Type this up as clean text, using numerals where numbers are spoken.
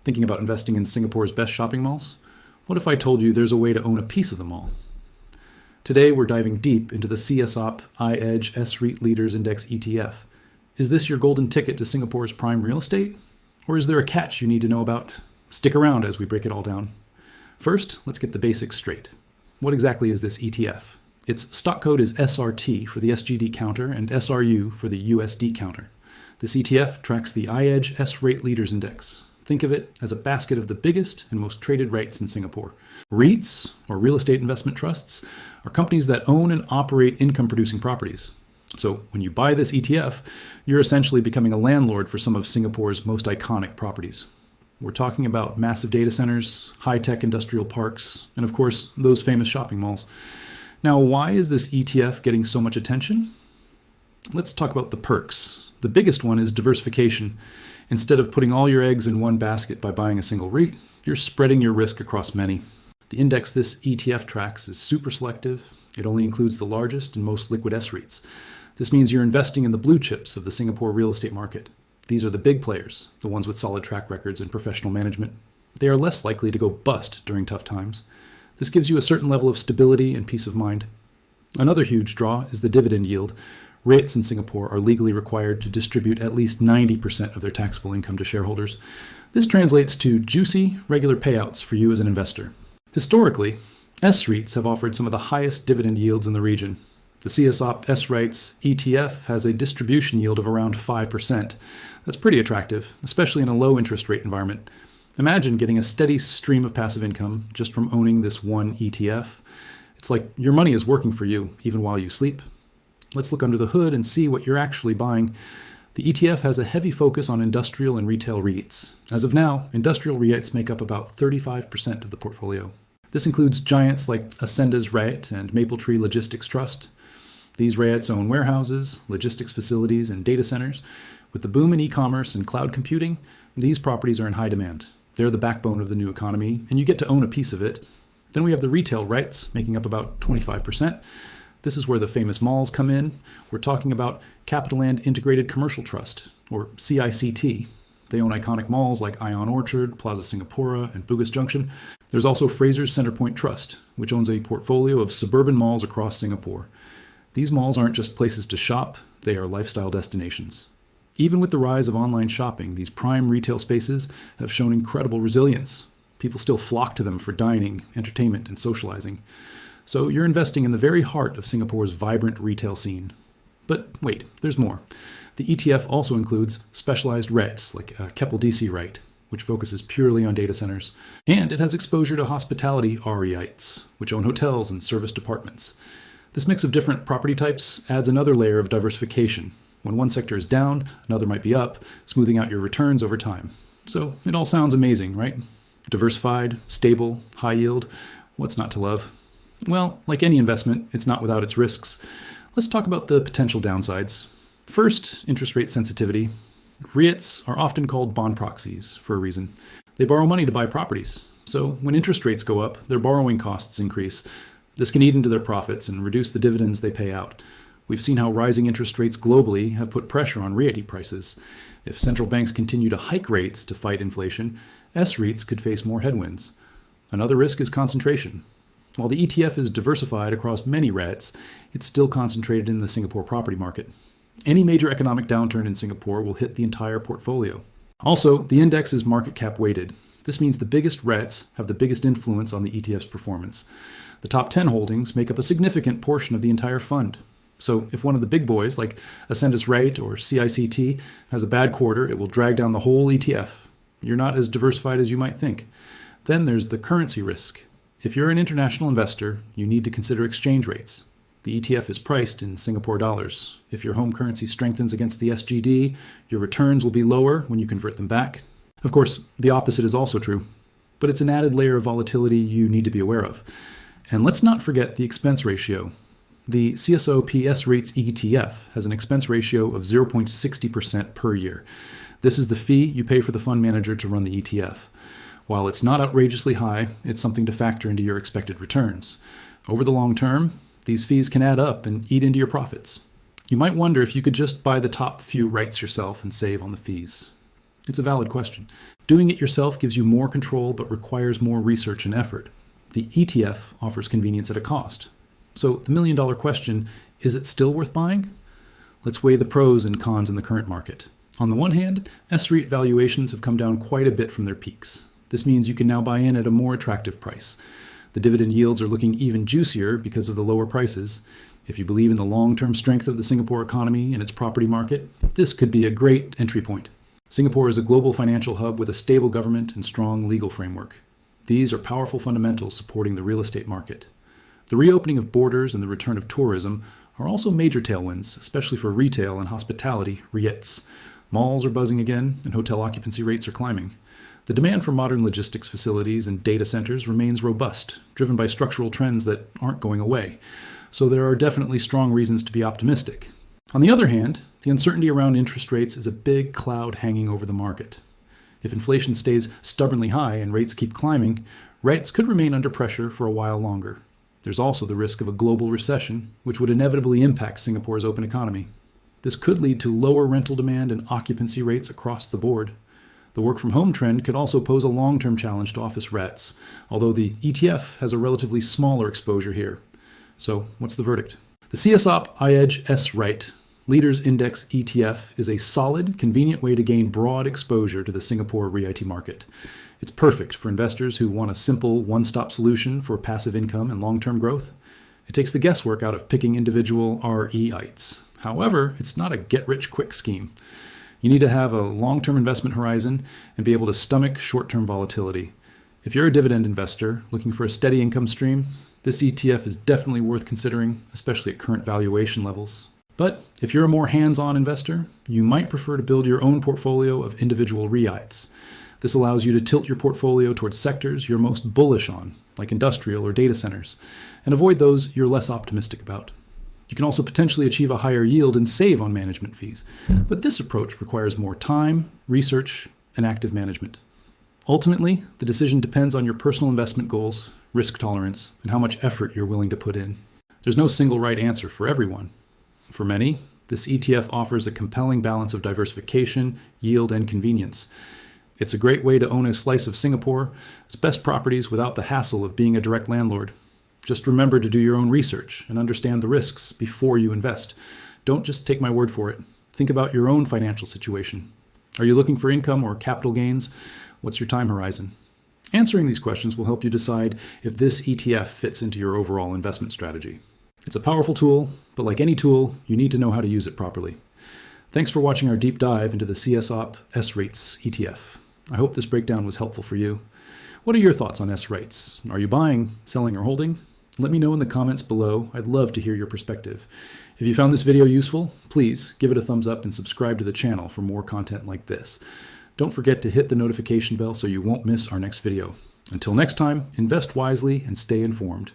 Thinking about investing in Singapore's best shopping malls? What if I told you there's a way to own a piece of the mall? Today, we're diving deep into the CICT iEdge S-REIT Leaders Index ETF. Is this your golden ticket to Singapore's prime real estate? Or is there a catch you need to know about? Stick around as we break it all down. First, let's get the basics straight. What exactly is this ETF? Its stock code is SRT for the SGD counter and SRU for the USD counter. This ETF tracks the iEdge S-REIT Leaders Index. Think of it as a basket of the biggest and most traded REITs in Singapore. REITs, or real estate investment trusts, are companies that own and operate income-producing properties. So when you buy this ETF, you're essentially becoming a landlord for some of Singapore's most iconic properties. We're talking about massive data centers, high-tech industrial parks, and of course, those famous shopping malls. Now, why is this ETF getting so much attention? Let's talk about the perks. The biggest one is diversification. Instead of putting all your eggs in one basket by buying a single REIT, you're spreading your risk across many. The index this ETF tracks is super selective. It only includes the largest and most liquid S-REITs. This means you're investing in the blue chips of the Singapore real estate market. These are the big players, the ones with solid track records and professional management. They are less likely to go bust during tough times. This gives you a certain level of stability and peace of mind. Another huge draw is the dividend yield. REITs in Singapore are legally required to distribute at least 90% of their taxable income to shareholders. This translates to juicy, regular payouts for you as an investor. Historically, S-REITs have offered some of the highest dividend yields in the region. The CICT S-REITs ETF has a distribution yield of around 5%. That's pretty attractive, especially in a low interest rate environment. Imagine getting a steady stream of passive income just from owning this one ETF. It's like your money is working for you even while you sleep. Let's look under the hood and see what you're actually buying. The ETF has a heavy focus on industrial and retail REITs. As of now, industrial REITs make up about 35% of the portfolio. This includes giants like Ascenda's REIT and Mapletree Logistics Trust. These REITs own warehouses, logistics facilities, and data centers. With the boom in e-commerce and cloud computing, these properties are in high demand. They're the backbone of the new economy, and you get to own a piece of it. Then we have the retail REITs, making up about 25%. This is where the famous malls come in. We're talking about CapitaLand Integrated Commercial Trust, or CICT. They own iconic malls like Ion Orchard, Plaza Singapura, and Bugis Junction. There's also Fraser's Centrepoint Trust, which owns a portfolio of suburban malls across Singapore. These malls aren't just places to shop, they are lifestyle destinations. Even with the rise of online shopping, these prime retail spaces have shown incredible resilience. People still flock to them for dining, entertainment, and socializing. So you're investing in the very heart of Singapore's vibrant retail scene. But wait, there's more. The ETF also includes specialized REITs like Keppel DC REIT, which focuses purely on data centers. And it has exposure to hospitality REITs, which own hotels and service departments. This mix of different property types adds another layer of diversification. When one sector is down, another might be up, smoothing out your returns over time. So it all sounds amazing, right? Diversified, stable, high yield. What's not to love? Well, like any investment, it's not without its risks. Let's talk about the potential downsides. First, interest rate sensitivity. REITs are often called bond proxies for a reason. They borrow money to buy properties. So when interest rates go up, their borrowing costs increase. This can eat into their profits and reduce the dividends they pay out. We've seen how rising interest rates globally have put pressure on REIT prices. If central banks continue to hike rates to fight inflation, S-REITs could face more headwinds. Another risk is concentration. While the ETF is diversified across many REITs, it's still concentrated in the Singapore property market. Any major economic downturn in Singapore will hit the entire portfolio. Also, the index is market cap weighted. This means the biggest REITs have the biggest influence on the ETF's performance. The top 10 holdings make up a significant portion of the entire fund. So if one of the big boys, like Ascenda's REIT or CICT, has a bad quarter, it will drag down the whole ETF. You're not as diversified as you might think. Then there's the currency risk. If you're an international investor, you need to consider exchange rates. The ETF is priced in Singapore dollars. If your home currency strengthens against the SGD, your returns will be lower when you convert them back. Of course, the opposite is also true, but it's an added layer of volatility you need to be aware of. And let's not forget the expense ratio. The CSOP S-REITs ETF has an expense ratio of 0.60% per year. This is the fee you pay for the fund manager to run the ETF. While it's not outrageously high, it's something to factor into your expected returns. Over the long term, these fees can add up and eat into your profits. You might wonder if you could just buy the top few REITs yourself and save on the fees. It's a valid question. Doing it yourself gives you more control but requires more research and effort. The ETF offers convenience at a cost. So the million-dollar question, is it still worth buying? Let's weigh the pros and cons in the current market. On the one hand, S-REIT valuations have come down quite a bit from their peaks. This means you can now buy in at a more attractive price. The dividend yields are looking even juicier because of the lower prices. If you believe in the long-term strength of the Singapore economy and its property market, this could be a great entry point. Singapore is a global financial hub with a stable government and strong legal framework. These are powerful fundamentals supporting the real estate market. The reopening of borders and the return of tourism are also major tailwinds, especially for retail and hospitality REITs. Malls are buzzing again, and hotel occupancy rates are climbing. The demand for modern logistics facilities and data centers remains robust, driven by structural trends that aren't going away. So there are definitely strong reasons to be optimistic. On the other hand, the uncertainty around interest rates is a big cloud hanging over the market. If inflation stays stubbornly high and rates keep climbing, REITs could remain under pressure for a while longer. There's also the risk of a global recession, which would inevitably impact Singapore's open economy. This could lead to lower rental demand and occupancy rates across the board. The work-from-home trend could also pose a long-term challenge to office REITs, although the ETF has a relatively smaller exposure here. So, what's the verdict? The CICT iEdge S-REIT Leaders Index ETF is a solid, convenient way to gain broad exposure to the Singapore REIT market. It's perfect for investors who want a simple, one-stop solution for passive income and long-term growth. It takes the guesswork out of picking individual REITs. However, it's not a get-rich-quick scheme. You need to have a long-term investment horizon and be able to stomach short-term volatility. If you're a dividend investor looking for a steady income stream, this ETF is definitely worth considering, especially at current valuation levels. But if you're a more hands-on investor, you might prefer to build your own portfolio of individual REITs. This allows you to tilt your portfolio towards sectors you're most bullish on, like industrial or data centers, and avoid those you're less optimistic about. You can also potentially achieve a higher yield and save on management fees, but this approach requires more time, research, and active management. Ultimately, the decision depends on your personal investment goals, risk tolerance, and how much effort you're willing to put in. There's no single right answer for everyone. For many, this ETF offers a compelling balance of diversification, yield, and convenience. It's a great way to own a slice of Singapore's best properties without the hassle of being a direct landlord. Just remember to do your own research and understand the risks before you invest. Don't just take my word for it. Think about your own financial situation. Are you looking for income or capital gains? What's your time horizon? Answering these questions will help you decide if this ETF fits into your overall investment strategy. It's a powerful tool, but like any tool, you need to know how to use it properly. Thanks for watching our deep dive into the CICT S-REITs ETF. I hope this breakdown was helpful for you. What are your thoughts on S-REITs? Are you buying, selling, or holding? Let me know in the comments below. I'd love to hear your perspective. If you found this video useful, please give it a thumbs up and subscribe to the channel for more content like this. Don't forget to hit the notification bell so you won't miss our next video. Until next time, invest wisely and stay informed.